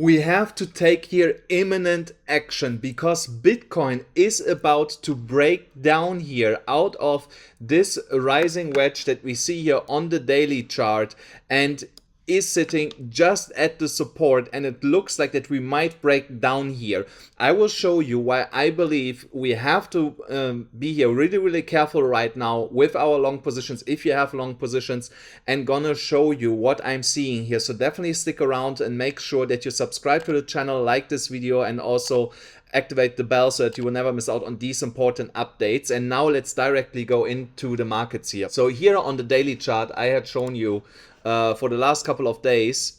We have to take here imminent action because Bitcoin is about to break down here out of this rising wedge that we see here on the daily chart and is sitting just at the support, and it looks like that we might break down here. I will show you why I believe we have to be here really careful right now with our long positions if you have long positions, and gonna show you what I'm seeing here. So definitely stick around and make sure that you subscribe to the channel, like this video, and also activate the bell so that you will never miss out on these important updates. And now let's directly go into the markets here. So here on the daily chart, I had shown you for the last couple of days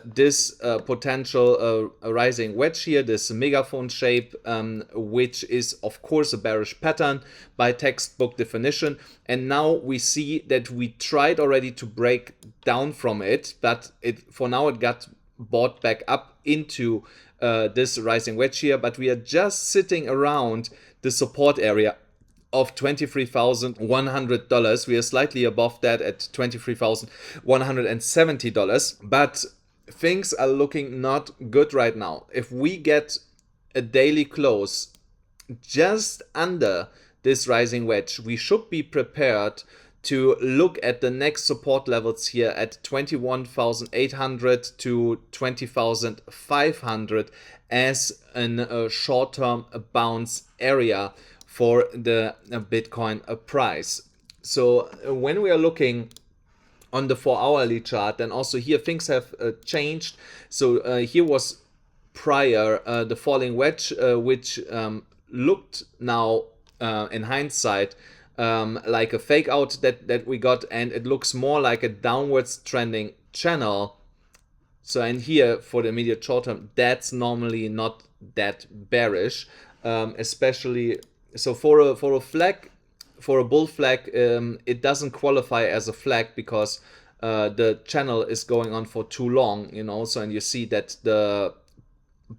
this potential rising wedge here, this megaphone shape, which is of course a bearish pattern by textbook definition. And now we see that we tried already to break down from it, but for now it got bought back up into this rising wedge here, but we are just sitting around the support area of $23,100. We are slightly above that at $23,170, but things are looking not good right now. If we get a daily close just under this rising wedge, we should be prepared to look at the next support levels here at 21,800 to 20,500 as a short-term bounce area for the Bitcoin price. So when we are looking on the 4-hourly chart, then also here things have changed. So here was prior the falling wedge, which looked now in hindsight like a fake out that we got, and it looks more like a downwards trending channel. So and here for the immediate short term, that's normally not that bearish, especially so for a flag, for a bull flag, it doesn't qualify as a flag because the channel is going on for too long, you know. So and you see that the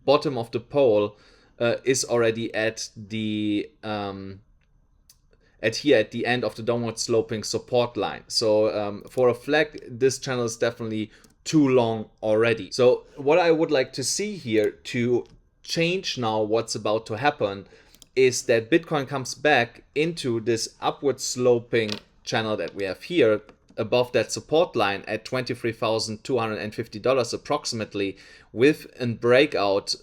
bottom of the pole is already at the at the end of the downward sloping support line. So for a flag, this channel is definitely too long already. So what I would like to see here to change now what's about to happen is that Bitcoin comes back into this upward sloping channel that we have here above that support line at $23,250 approximately, with a breakout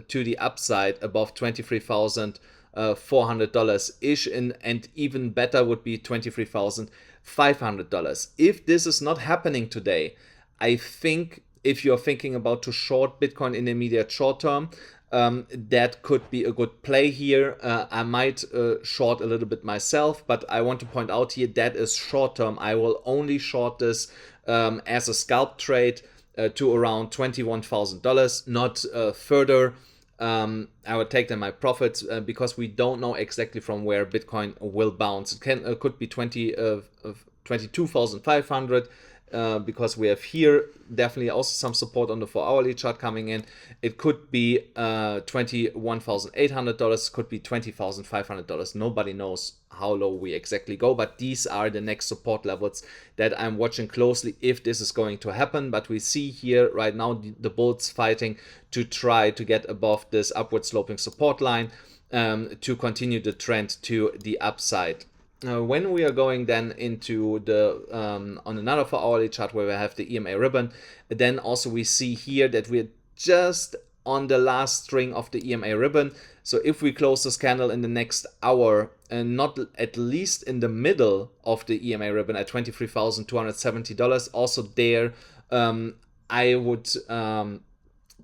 to the upside above $23,400 ish, and even better would be $23,500. If this is not happening today, I think if you're thinking about to short Bitcoin in the immediate short term, that could be a good play here. I might short a little bit myself, but I want to point out here that is short term. I will only short this as a scalp trade to around $21,000, not further. I would take then my profits because we don't know exactly from where Bitcoin will bounce. It could be 22,500. Because we have here definitely also some support on the 4-hourly chart coming in. It could be $21,800, could be $20,500. Nobody knows how low we exactly go, but these are the next support levels that I'm watching closely if this is going to happen. But we see here right now the bulls fighting to try to get above this upward sloping support line to continue the trend to the upside. When we are going then into the on another 4-hourly chart where we have the EMA ribbon, then also we see here that we're just on the last string of the EMA ribbon. So if we close this candle in the next hour and not at least in the middle of the EMA ribbon at $23,270, also there I would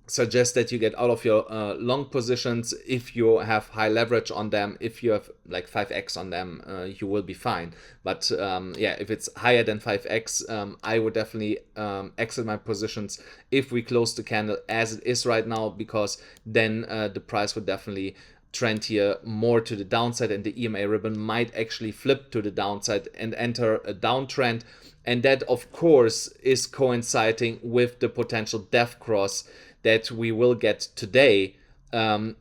suggest that you get out of your long positions if you have high leverage on them. If you have like 5x on them, you will be fine. But yeah, if it's higher than 5x, I would definitely exit my positions if we close the candle as it is right now, because then the price would definitely trend here more to the downside, and the EMA ribbon might actually flip to the downside and enter a downtrend. And that of course is coinciding with the potential death cross that we will get today, and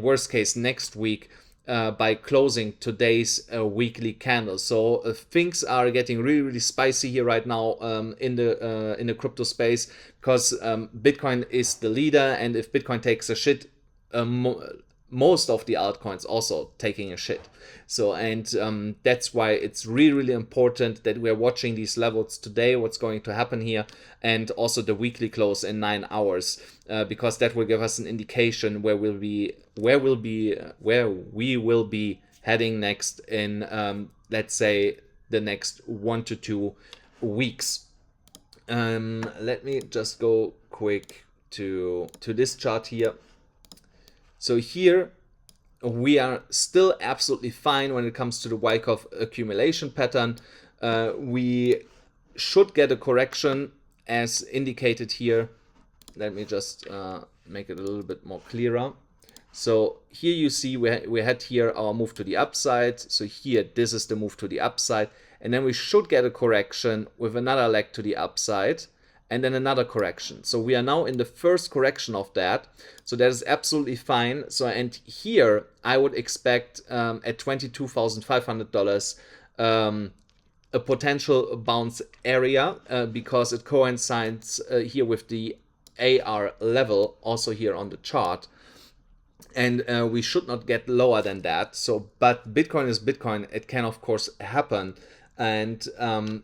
worst case next week, by closing today's weekly candle. So things are getting really spicy here right now in the crypto space, because Bitcoin is the leader, and if Bitcoin takes a shit, most of the altcoins also taking a shit. So, and that's why it's really important that we're watching these levels today, what's going to happen here, and also the weekly close in 9 hours, because that will give us an indication where we will be heading next in let's say the next 1 to 2 weeks. Let me just go quick to this chart here. So here we are still absolutely fine when it comes to the Wyckoff accumulation pattern. We should get a correction as indicated here. Let me just make it a little bit more clearer. So here you see we had here our move to the upside. So here, this is the move to the upside. And then we should get a correction with another leg to the upside, and then another correction. So we are now in the first correction of that. So that is absolutely fine. So, and here I would expect at $22,500 a potential bounce area, because it coincides here with the AR level also here on the chart. And we should not get lower than that. So, but Bitcoin is Bitcoin. It can of course happen. And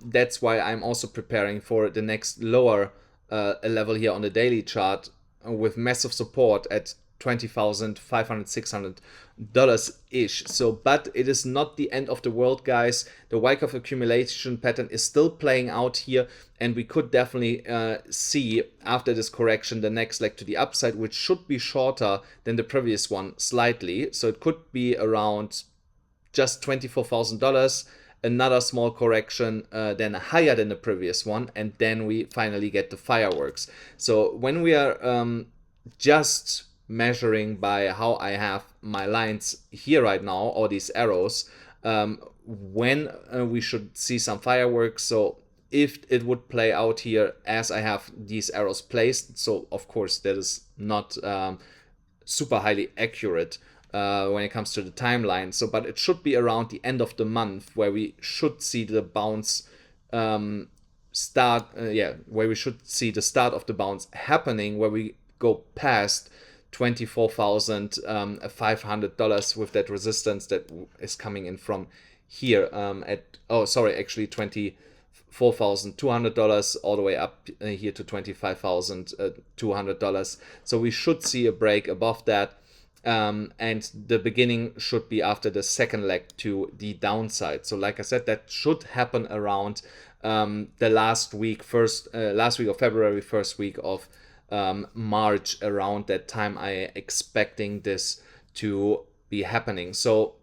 that's why I'm also preparing for the next lower level here on the daily chart with massive support at $20,500, $600 ish. So, but it is not the end of the world, guys. The Wyckoff accumulation pattern is still playing out here, and we could definitely see after this correction the next leg to the upside, which should be shorter than the previous one slightly. So it could be around just $24,000. Another small correction, then higher than the previous one, and then we finally get the fireworks. So when we are just measuring by how I have my lines here right now, all these arrows, when we should see some fireworks. So if it would play out here as I have these arrows placed, so of course that is not super highly accurate when it comes to the timeline. So, but it should be around the end of the month where we should see the bounce start. Where we should see the start of the bounce happening, where we go past $24,500 with that resistance that is coming in from here actually $24,200 all the way up here to $25,200. So we should see a break above that. And the beginning should be after the second leg to the downside. So like I said, that should happen around the last week of February, first week of March. Around that time I expecting this to be happening. So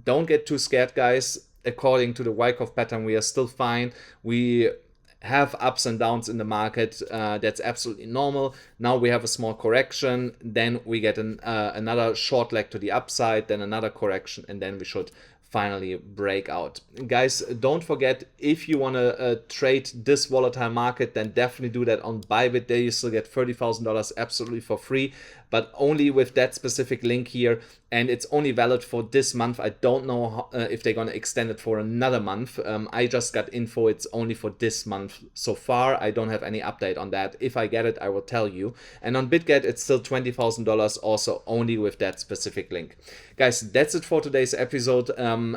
don't get too scared, guys. According to the Wyckoff pattern, we are still fine. We have ups and downs in the market. That's absolutely normal. Now we have a small correction, then we get another short leg to the upside, then another correction, and then we should finally break out. Guys, don't forget, if you want to trade this volatile market, then definitely do that on BYBIT. There you still get $30,000 absolutely for free, but only with that specific link here, and it's only valid for this month. I don't know if they're going to extend it for another month. I just got info it's only for this month so far. I don't have any update on that. If I get it, I will tell you. And on Bitget, it's still $20,000, also only with that specific link. Guys, that's it for today's episode.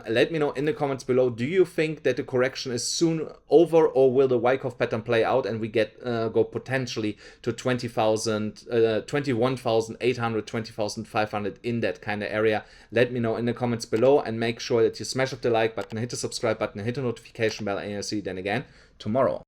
Let me know in the comments below, do you think that the correction is soon over, or will the Wyckoff pattern play out and we get go potentially to 21,800, 20,500 in that kind of area? Let me know in the comments below, and make sure that you smash up the like button, hit the subscribe button, hit the notification bell, and I'll see you then again tomorrow.